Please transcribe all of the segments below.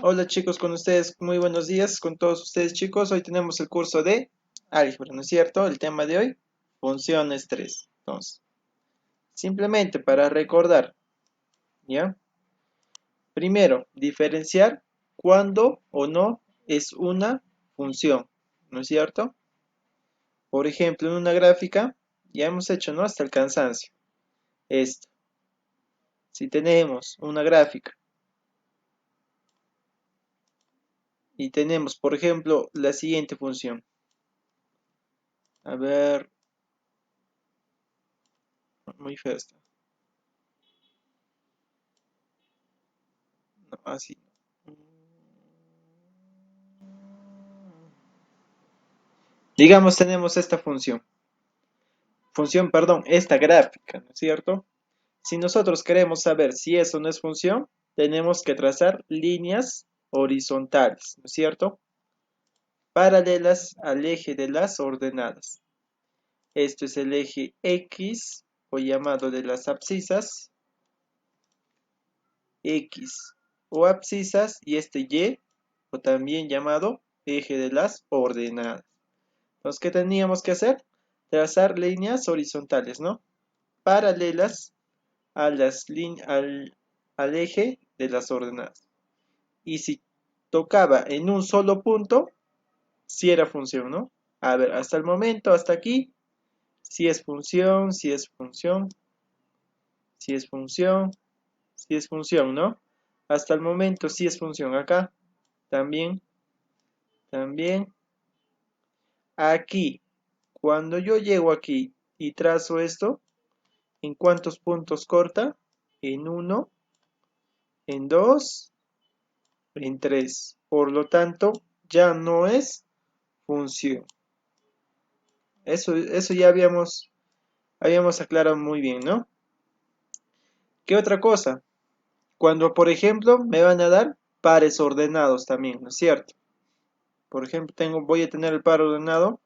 Hola chicos, con ustedes, muy buenos días con todos ustedes chicos. Hoy tenemos el curso de álgebra, ¿no es cierto? El tema de hoy, funciones 3. Entonces, simplemente para recordar, ¿ya? Primero, diferenciar cuándo o no es una función, ¿no es cierto? Por ejemplo, en una gráfica, ya hemos hecho, ¿no? Hasta el cansancio. Esto, si tenemos una gráfica y tenemos, por ejemplo, la siguiente función. A ver, muy feo está. No, así. Digamos, tenemos esta perdón, esta gráfica, ¿no es cierto? Si nosotros queremos saber si eso no es función, tenemos que trazar líneas horizontales, ¿no es cierto? Paralelas al eje de las ordenadas. Esto es el eje X, o llamado de las abscisas, X o abscisas, y este Y, o también llamado eje de las ordenadas. Entonces, ¿qué teníamos que hacer? Trazar líneas horizontales, ¿no? Paralelas a al eje de las ordenadas. Y si tocaba en un solo punto, si era función, ¿no? A ver, hasta el momento, hasta aquí, si es función, si es función, si es función, si es función, ¿no? Hasta el momento si es función. Acá, también, también. Aquí, cuando yo llego aquí y trazo esto, ¿en cuántos puntos corta? En uno, en 2, en 3. Por lo tanto, ya no es función. Eso ya habíamos aclarado muy bien, ¿no? ¿Qué otra cosa? Cuando, por ejemplo, me van a dar pares ordenados también, ¿no es cierto? Por ejemplo, voy a tener el par ordenado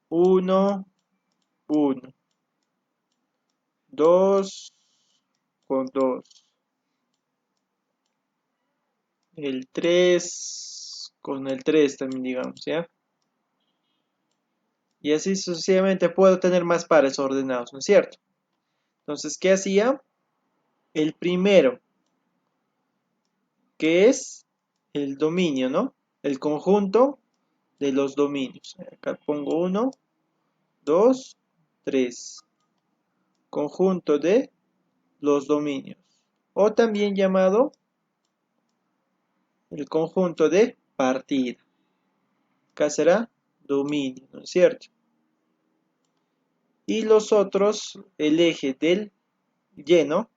1, 1, 2 con 2, el 3 con el 3 también, digamos, ¿ya? Y así sucesivamente puedo tener más pares ordenados, ¿no es cierto? Entonces, ¿qué hacía? El primero, que es el dominio, ¿no? El conjunto de los dominios. Acá pongo 1, 2, 3. Conjunto de los dominios. O también llamado el conjunto de partida. Acá será dominio, ¿no es cierto? Y los otros, el eje del lleno,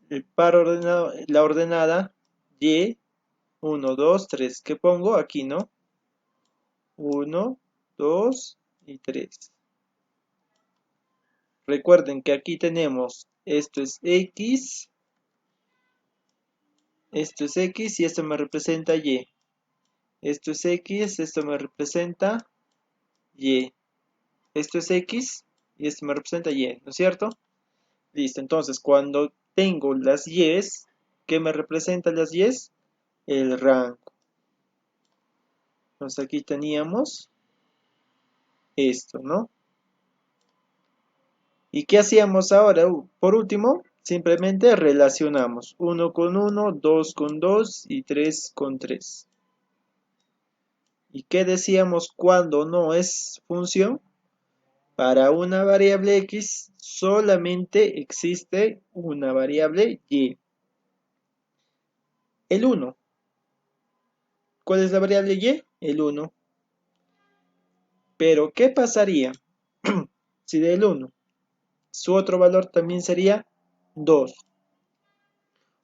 el par ordenado, la ordenada y 1, 2, 3. ¿Qué pongo? Aquí, ¿no? 1, 2 y 3. Recuerden que aquí tenemos, esto es X y esto me representa Y. Esto es X, esto me representa Y. Esto es X y esto me representa Y, ¿no es cierto? Listo, entonces cuando tengo las Y's, ¿qué me representan las Y's? El rango. Entonces aquí teníamos esto, ¿no? ¿Y qué hacíamos ahora? Por último, simplemente relacionamos 1 con 1, 2 con 2 y 3 con 3. ¿Y qué decíamos cuando no es función? Para una variable X solamente existe una variable Y. El 1. ¿Cuál es la variable Y? El 1. Pero, ¿qué pasaría si del 1 su otro valor también sería 2?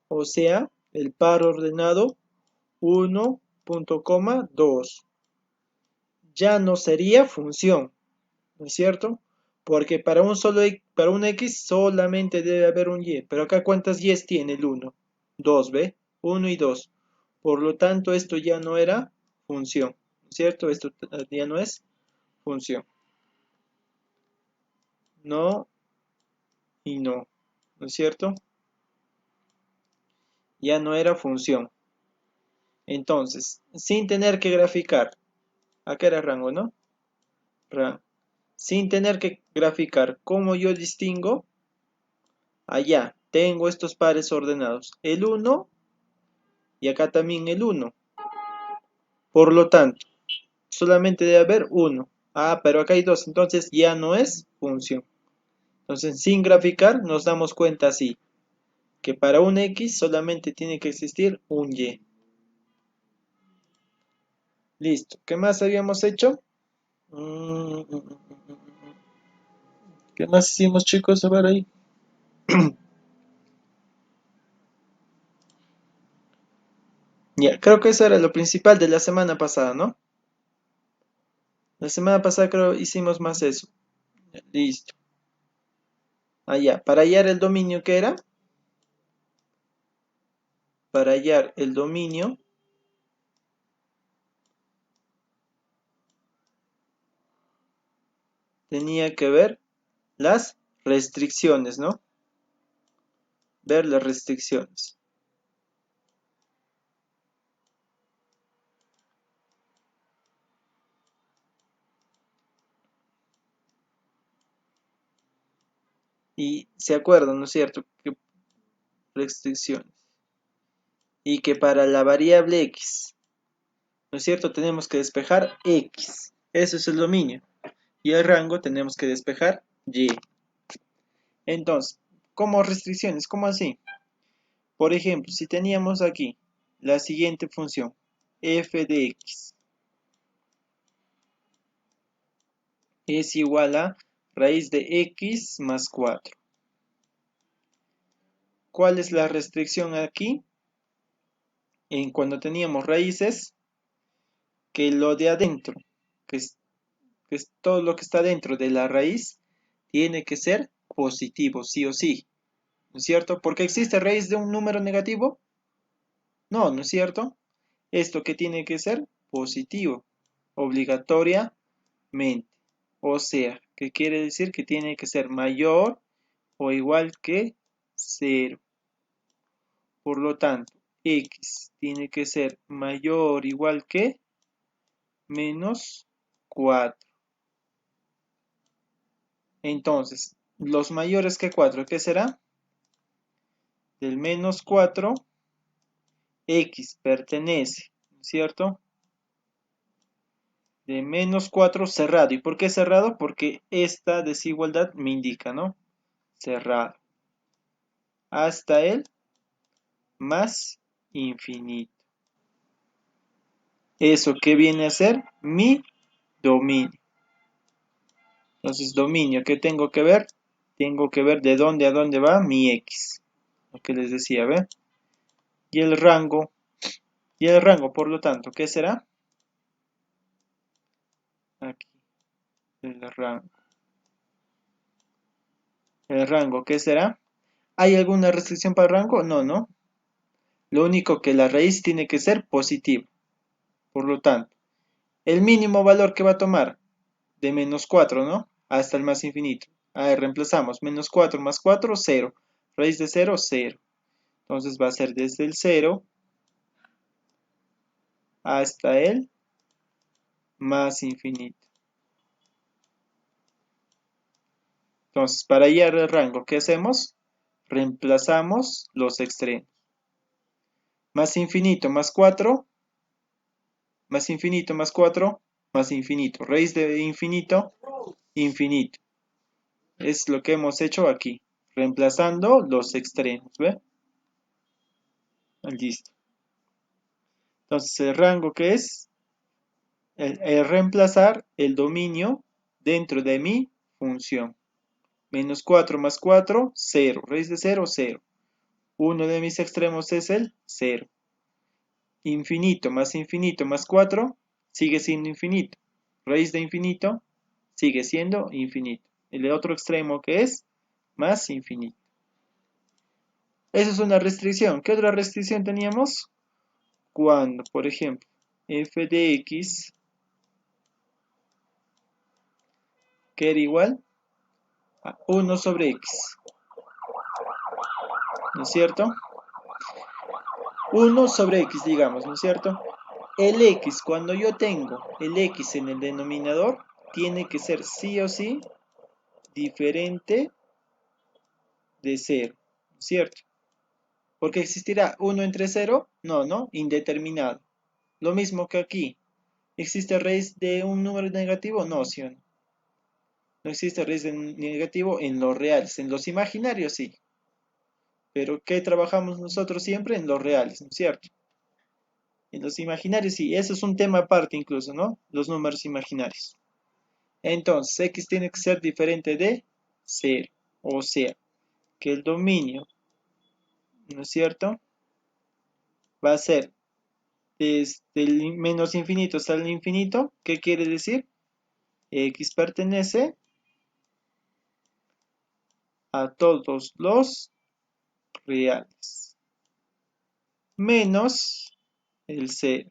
O sea, el par ordenado 1, punto, coma, 2. Ya no sería función, ¿no es cierto? Porque para un X solamente debe haber un Y. Pero acá, ¿cuántas Y's tiene el 1? 2, ¿ve? 1 y 2. Por lo tanto, esto ya no era función, ¿no es cierto? Esto ya no es función. No y no, ¿no es cierto? ya no era función. Entonces, sin tener que graficar, acá era rango, ¿no? Rango. Sin tener que graficar, ¿cómo yo distingo? Allá, tengo estos pares ordenados, el 1 y acá también el 1. Por lo tanto, solamente debe haber 1. Ah, pero acá hay 2, entonces ya no es función. Entonces, sin graficar, nos damos cuenta así, que para un X solamente tiene que existir un Y. Listo. ¿Qué más habíamos hecho? ¿Qué más hicimos, chicos? A ver ahí. Ya, creo que eso era lo principal de la semana pasada, ¿no? La semana pasada creo hicimos más eso. Listo. Allá, para hallar el dominio, ¿qué era? Para hallar el dominio, tenía que ver las restricciones, ¿no? Ver las restricciones. Y se acuerdan, ¿no es cierto? Que restricciones. Y que para la variable x, ¿no es cierto? Tenemos que despejar x. Eso es el dominio. Y el rango tenemos que despejar y. Entonces, como restricciones, ¿cómo así? Por ejemplo, si teníamos aquí la siguiente función, f de x es igual a raíz de x más 4. ¿Cuál es la restricción aquí? En cuando teníamos raíces, que lo de adentro, que es, que es todo lo que está dentro de la raíz, tiene que ser positivo, sí o sí. ¿No es cierto? ¿Porque existe raíz de un número negativo? No, ¿no es cierto? Esto que tiene que ser positivo, obligatoriamente. O sea, que quiere decir que tiene que ser mayor o igual que 0. Por lo tanto, x tiene que ser mayor o igual que menos 4. Entonces, los mayores que 4, ¿qué será? Del menos 4, x pertenece, ¿cierto? De menos 4 cerrado. ¿Y por qué cerrado? Porque esta desigualdad me indica, ¿no? Cerrado. Hasta el más infinito. ¿Eso qué viene a ser? Mi dominio. Entonces, dominio, ¿qué tengo que ver? Tengo que ver de dónde a dónde va mi x. Lo que les decía, ¿ve? Y el rango, por lo tanto, ¿qué será? Aquí, el rango. ¿El rango qué será? ¿Hay alguna restricción para el rango? No, no. Lo único que la raíz tiene que ser positiva. Por lo tanto, el mínimo valor que va a tomar de menos 4, ¿no? Hasta el más infinito. Ahí reemplazamos. Menos 4 más 4, 0. Raíz de 0, 0. Entonces va a ser desde el 0 hasta el más infinito. Entonces, para hallar el rango, ¿qué hacemos? Reemplazamos los extremos. Más infinito más 4, más infinito más 4, más infinito. Raíz de infinito, infinito. Es lo que hemos hecho aquí, reemplazando los extremos, ¿ve? Listo. Entonces, el rango que es el reemplazar el dominio dentro de mi función. Menos 4 más 4, 0. Raíz de 0, 0. Uno de mis extremos es el 0. Infinito más 4 sigue siendo infinito. Raíz de infinito sigue siendo infinito. El otro extremo que es más infinito. Esa es una restricción. ¿Qué otra restricción teníamos? Cuando, por ejemplo, f de x que era igual a 1 sobre x. ¿No es cierto? 1 sobre x, digamos, ¿no es cierto? El x, cuando yo tengo el x en el denominador, tiene que ser sí o sí diferente de 0, ¿no es cierto? Porque existirá 1 entre 0, no, no, indeterminado. Lo mismo que aquí. ¿Existe raíz de un número negativo? No, sí o no. No existe raíz de negativo en los reales. En los imaginarios sí. Pero ¿qué trabajamos nosotros siempre? En los reales, ¿no es cierto? En los imaginarios sí. Eso es un tema aparte incluso, ¿no? Los números imaginarios. Entonces, x tiene que ser diferente de 0. O sea, que el dominio, ¿no es cierto? Va a ser desde el menos infinito hasta el infinito. ¿Qué quiere decir? X pertenece a todos los reales, menos el 0.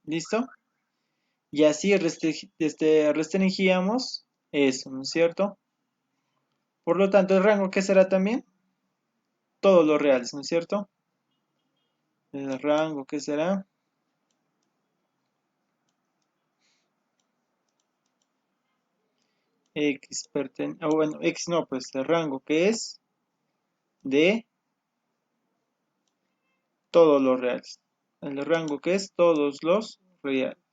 ¿Listo? Y así restringíamos eso, ¿no es cierto? Por lo tanto, el rango, ¿qué será también? Todos los reales, ¿no es cierto? El rango, ¿qué será? X pertenece, bueno, X no, pues el rango que es de todos los reales. El rango que es todos los reales.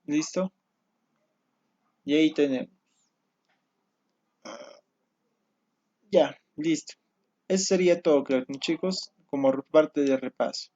¿Listo? Y ahí tenemos. Ya, listo. Eso sería todo, creo, chicos, como parte de repaso.